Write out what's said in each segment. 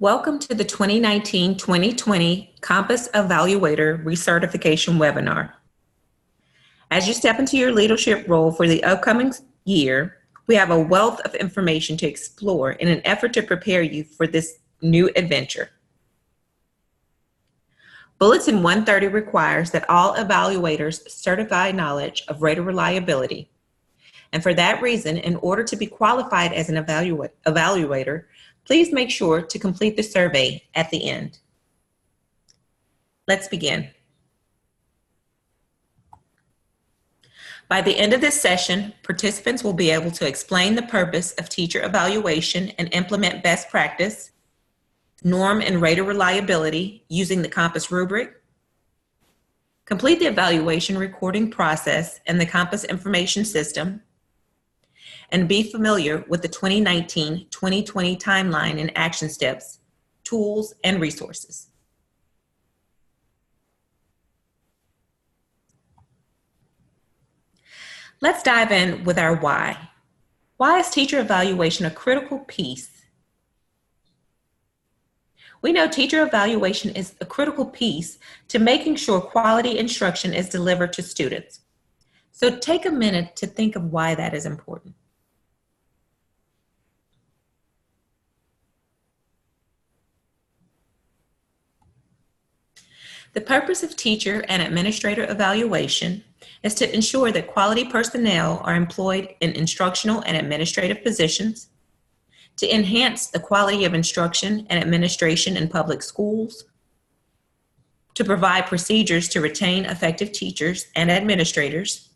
Welcome to the 2019-2020 Compass Evaluator Recertification webinar. As you step into your leadership role for the upcoming year, we have a wealth of information to explore in an effort to prepare you for this new adventure. Bulletin 130 requires that all evaluators certify knowledge of rater reliability. And for that reason, in order to be qualified as an evaluator, please make sure to complete the survey at the end. Let's begin. By the end of this session, participants will be able to explain the purpose of teacher evaluation and implement best practice, norm and rater reliability using the Compass rubric, complete the evaluation recording process and the Compass information system, and be familiar with the 2019-2020 timeline and action steps, tools, and resources. Let's dive in with our why. Why is teacher evaluation a critical piece? We know teacher evaluation is a critical piece to making sure quality instruction is delivered to students. So take a minute to think of why that is important. The purpose of teacher and administrator evaluation is to ensure that quality personnel are employed in instructional and administrative positions, to enhance the quality of instruction and administration in public schools, to provide procedures to retain effective teachers and administrators,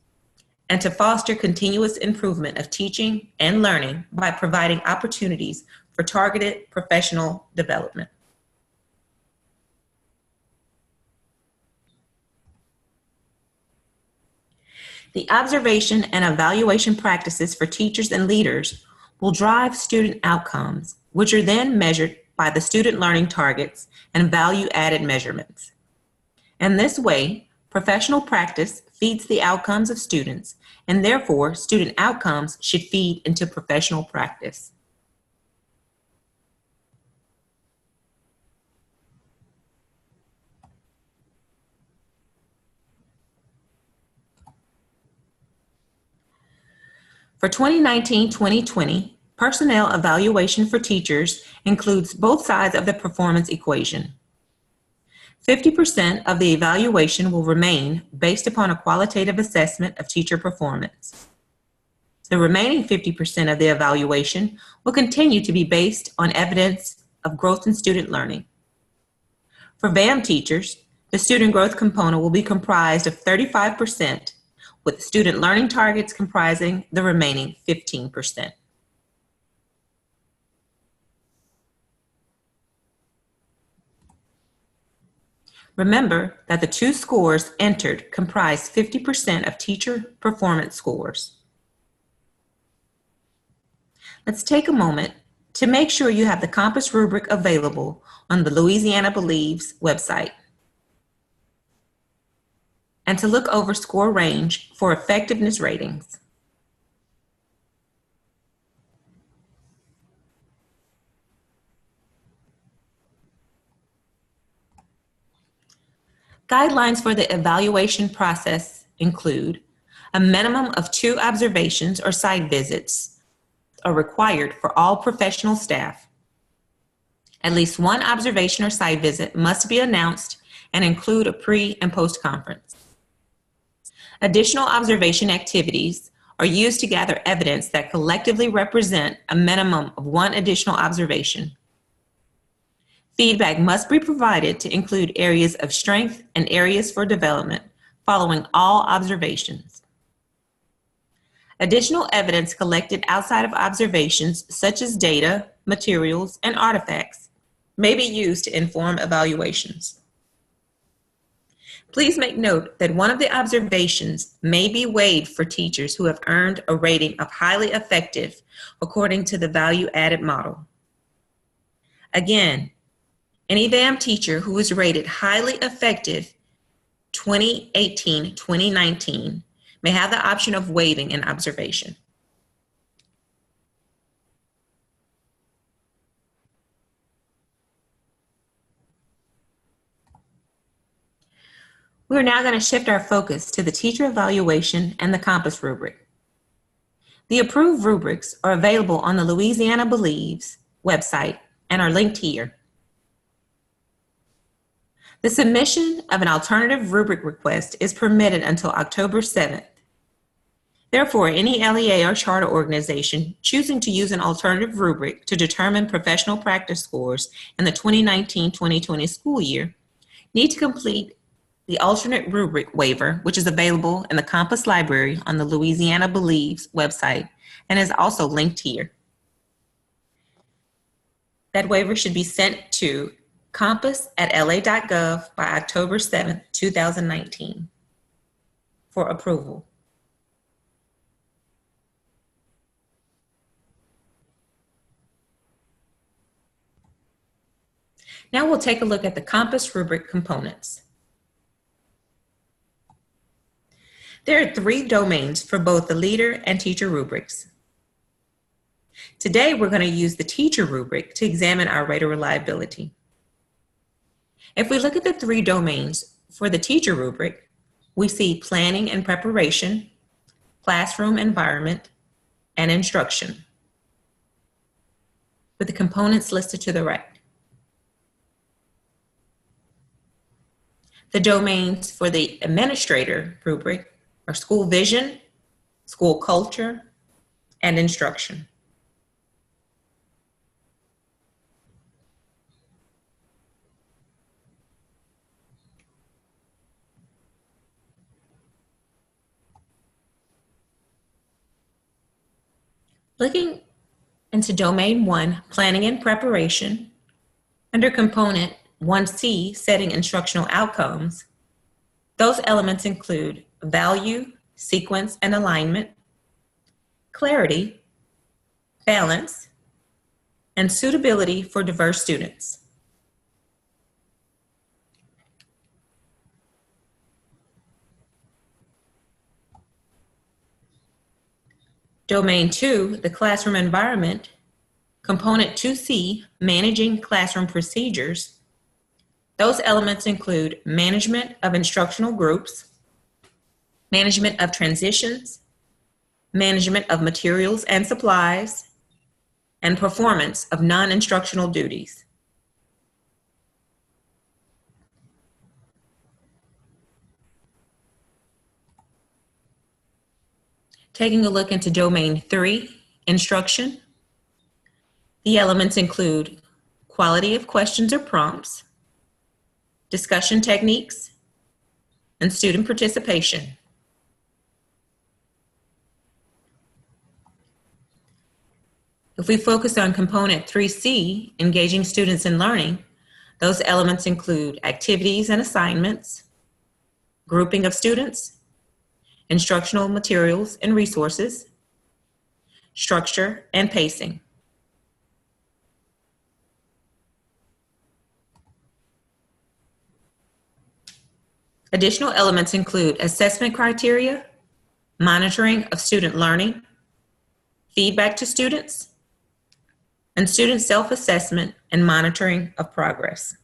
and to foster continuous improvement of teaching and learning by providing opportunities for targeted professional development. The observation and evaluation practices for teachers and leaders will drive student outcomes, which are then measured by the student learning targets and value-added measurements. In this way, professional practice feeds the outcomes of students, and therefore, student outcomes should feed into professional practice. For 2019-2020, personnel evaluation for teachers includes both sides of the performance equation. 50% of the evaluation will remain based upon a qualitative assessment of teacher performance. The remaining 50% of the evaluation will continue to be based on evidence of growth in student learning. For VAM teachers, the student growth component will be comprised of 35%, with student learning targets comprising the remaining 15%. Remember that the two scores entered comprise 50% of teacher performance scores. Let's take a moment to make sure you have the Compass rubric available on the Louisiana Believes website, and to look over score range for effectiveness ratings. Guidelines for the evaluation process include a minimum of 2 observations or site visits are required for all professional staff. At least 1 observation or site visit must be announced and include a pre- and post-conference. Additional observation activities are used to gather evidence that collectively represent a minimum of 1 additional observation. Feedback must be provided to include areas of strength and areas for development following all observations. Additional evidence collected outside of observations, such as data, materials, and artifacts, may be used to inform evaluations. Please make note that one of the observations may be waived for teachers who have earned a rating of highly effective according to the value-added model. Again, any VAM teacher who is rated highly effective 2018-2019 may have the option of waiving an observation. We're now going to shift our focus to the teacher evaluation and the Compass rubric. The approved rubrics are available on the Louisiana Believes website and are linked here. The submission of an alternative rubric request is permitted until October 7th. Therefore, any LEA or charter organization choosing to use an alternative rubric to determine professional practice scores in the 2019-2020 school year need to complete the alternate rubric waiver, which is available in the Compass Library on the Louisiana Believes website and is also linked here. That waiver should be sent to compass@la.gov by October 7th, 2019 for approval. Now we'll take a look at the Compass rubric components. There are 3 domains for both the leader and teacher rubrics. Today, we're going to use the teacher rubric to examine our rate of reliability. If we look at the 3 domains for the teacher rubric, we see planning and preparation, classroom environment, and instruction, with the components listed to the right. The domains for the administrator rubric are school vision, school culture, and instruction. Looking into Domain 1, Planning and Preparation, under Component 1C, Setting Instructional Outcomes, those elements include value, sequence and alignment, clarity, balance, and suitability for diverse students. Domain 2, the classroom environment, Component 2C, Managing Classroom Procedures. Those elements include management of instructional groups, management of transitions, management of materials and supplies, and performance of non-instructional duties. Taking a look into Domain 3, Instruction, the elements include quality of questions or prompts, discussion techniques, and student participation. If we focus on Component 3C, Engaging Students in Learning, those elements include activities and assignments, grouping of students, instructional materials and resources, structure, and pacing. Additional elements include assessment criteria, monitoring of student learning, feedback to students, and student self-assessment and monitoring of progress.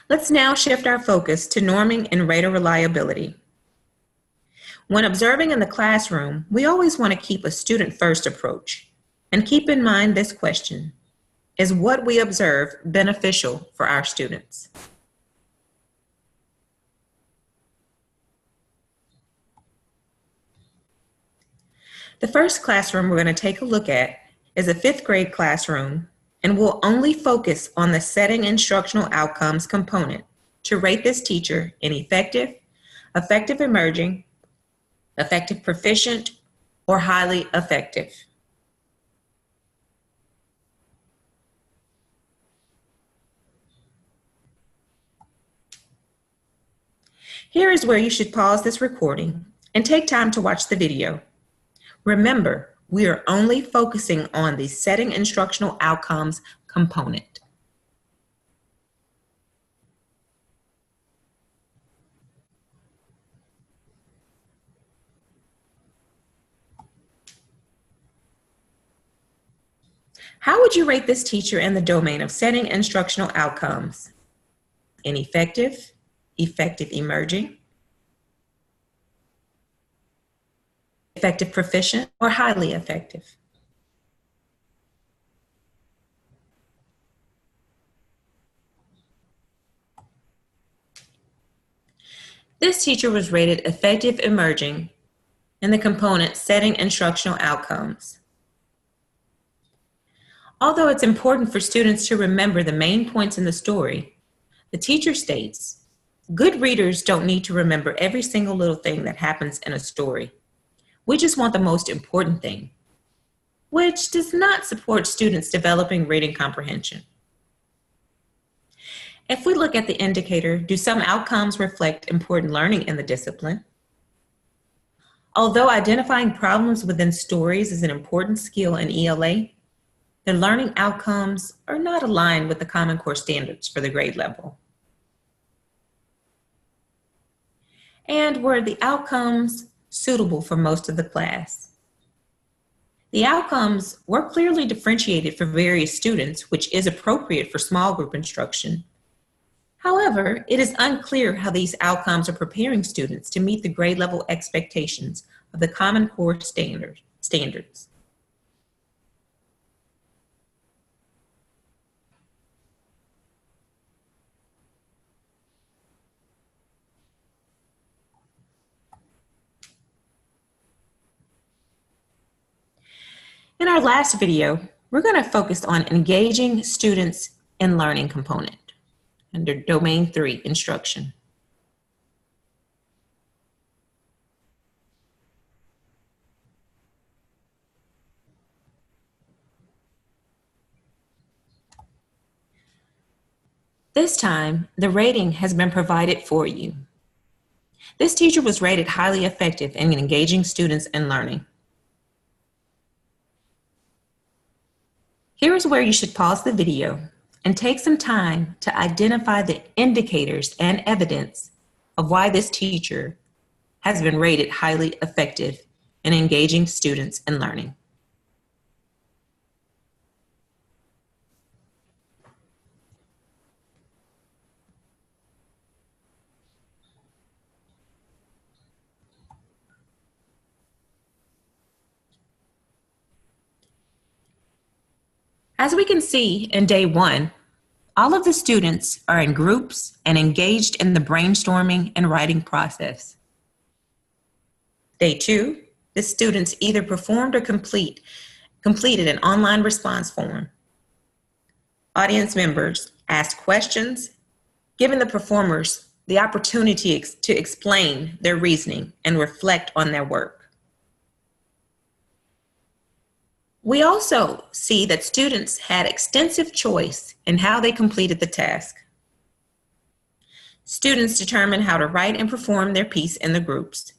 Let's now shift our focus to norming and rate of reliability. When observing in the classroom, we always want to keep a student-first approach and keep in mind this question: is what we observe beneficial for our students? The first classroom we're going to take a look at is a 5th grade classroom, and we'll only focus on the setting instructional outcomes component to rate this teacher in effective, effective emerging, effective proficient, or highly effective. Here is where you should pause this recording and take time to watch the video. Remember, we are only focusing on the setting instructional outcomes component. How would you rate this teacher in the domain of setting instructional outcomes? Ineffective, effective emerging, effective proficient, or highly effective? This teacher was rated effective emerging in the component setting instructional outcomes. Although it's important for students to remember the main points in the story, the teacher states, good readers don't need to remember every single little thing that happens in a story. We just want the most important thing, which does not support students developing reading comprehension. If we look at the indicator, do some outcomes reflect important learning in the discipline? Although identifying problems within stories is an important skill in ELA, the learning outcomes are not aligned with the Common Core standards for the grade level. And were the outcomes suitable for most of the class? The outcomes were clearly differentiated for various students, which is appropriate for small group instruction. However, it is unclear how these outcomes are preparing students to meet the grade level expectations of the Common Core standards. In our last video, we're going to focus on engaging students in learning component under Domain 3, Instruction. This time, the rating has been provided for you. This teacher was rated highly effective in engaging students in learning. Here is where you should pause the video and take some time to identify the indicators and evidence of why this teacher has been rated highly effective in engaging students in learning. As we can see in day 1, all of the students are in groups and engaged in the brainstorming and writing process. Day 2, the students either performed or completed an online response form. Audience members asked questions, giving the performers the opportunity to explain their reasoning and reflect on their work. We also see that students had extensive choice in how they completed the task. Students determined how to write and perform their piece in the groups.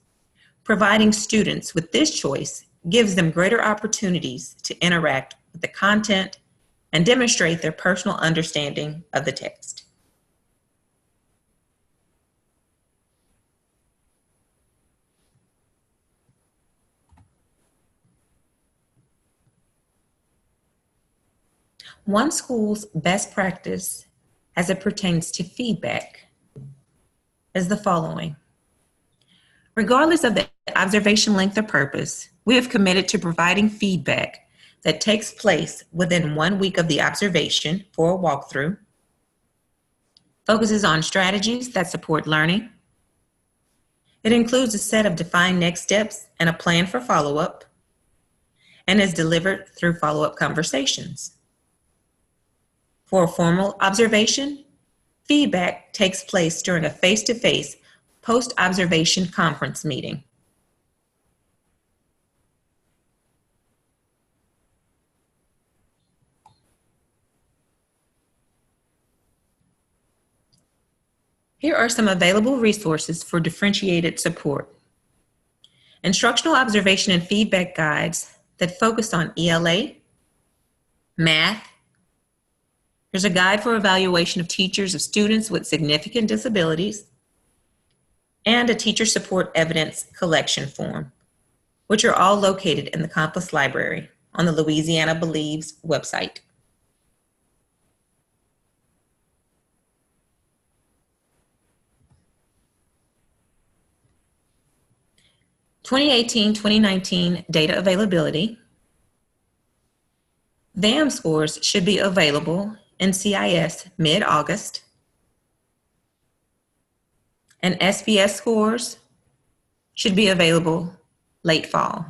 Providing students with this choice gives them greater opportunities to interact with the content and demonstrate their personal understanding of the text. One school's best practice as it pertains to feedback is the following. Regardless of the observation length or purpose, we have committed to providing feedback that takes place within 1 week of the observation for a walkthrough, focuses on strategies that support learning. It includes a set of defined next steps and a plan for follow-up, and is delivered through follow-up conversations. For a formal observation, feedback takes place during a face-to-face post-observation conference meeting. Here are some available resources for differentiated support. Instructional observation and feedback guides that focus on ELA, math. There's a guide for evaluation of teachers of students with significant disabilities, and a teacher support evidence collection form, which are all located in the Compass Library. on the Louisiana Believes website. (2018-2019) data availability. VAM scores should be available in CIS mid-August, and SBS scores should be available late fall.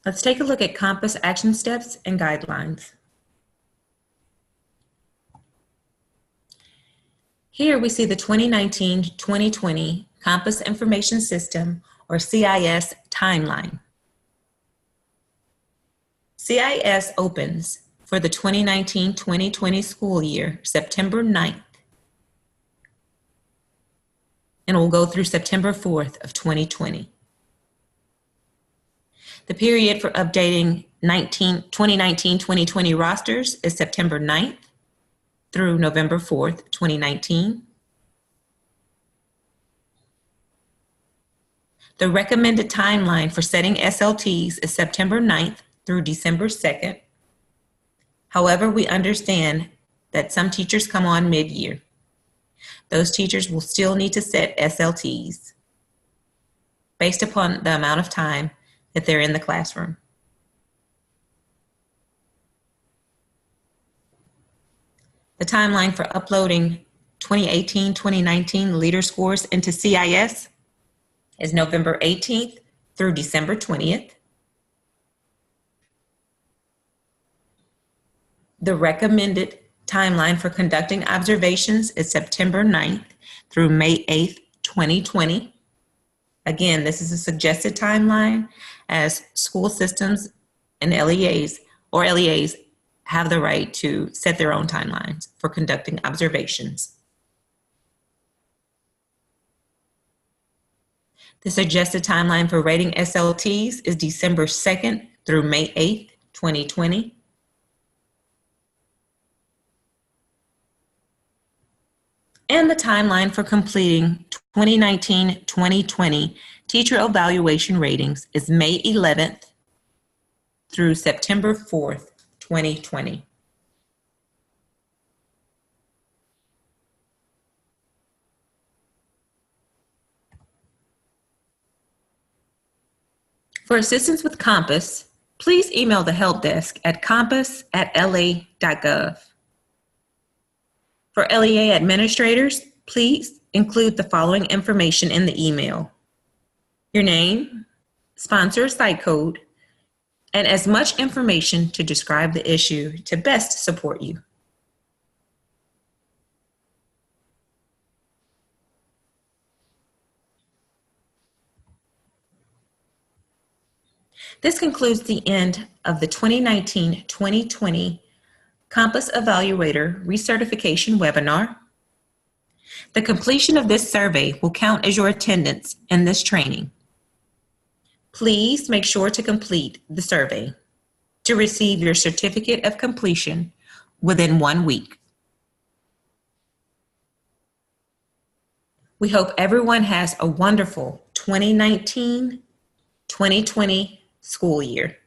Let's take a look at Compass action steps and guidelines. Here we see the 2019-2020 Compass Information System, or CIS, timeline. CIS opens for the 2019-2020 school year September 9th and will go through September 4th of 2020. The period for updating 2019-2020 rosters is September 9th through November 4th, 2019. The recommended timeline for setting SLTs is September 9th through December 2nd. However, we understand that some teachers come on mid-year. Those teachers will still need to set SLTs based upon the amount of time that they're in the classroom. The timeline for uploading 2018-2019 leader scores into CIS is November 18th through December 20th. The recommended timeline for conducting observations is September 9th through May 8th, 2020. Again, this is a suggested timeline as school systems and LEAs have the right to set their own timelines for conducting observations. The suggested timeline for rating SLTs is December 2nd through May 8th, 2020. And the timeline for completing 2019-2020 teacher evaluation ratings is May 11th through September 4th, 2020. For assistance with Compass, please email the help desk at compass@la.gov. For LEA administrators, please include the following information in the email: your name, sponsor site code, and as much information to describe the issue to best support you. This concludes the end of the 2019-2020 Compass Evaluator Recertification webinar. The completion of this survey will count as your attendance in this training. Please make sure to complete the survey to receive your certificate of completion within 1 week. We hope everyone has a wonderful 2019-2020 school year.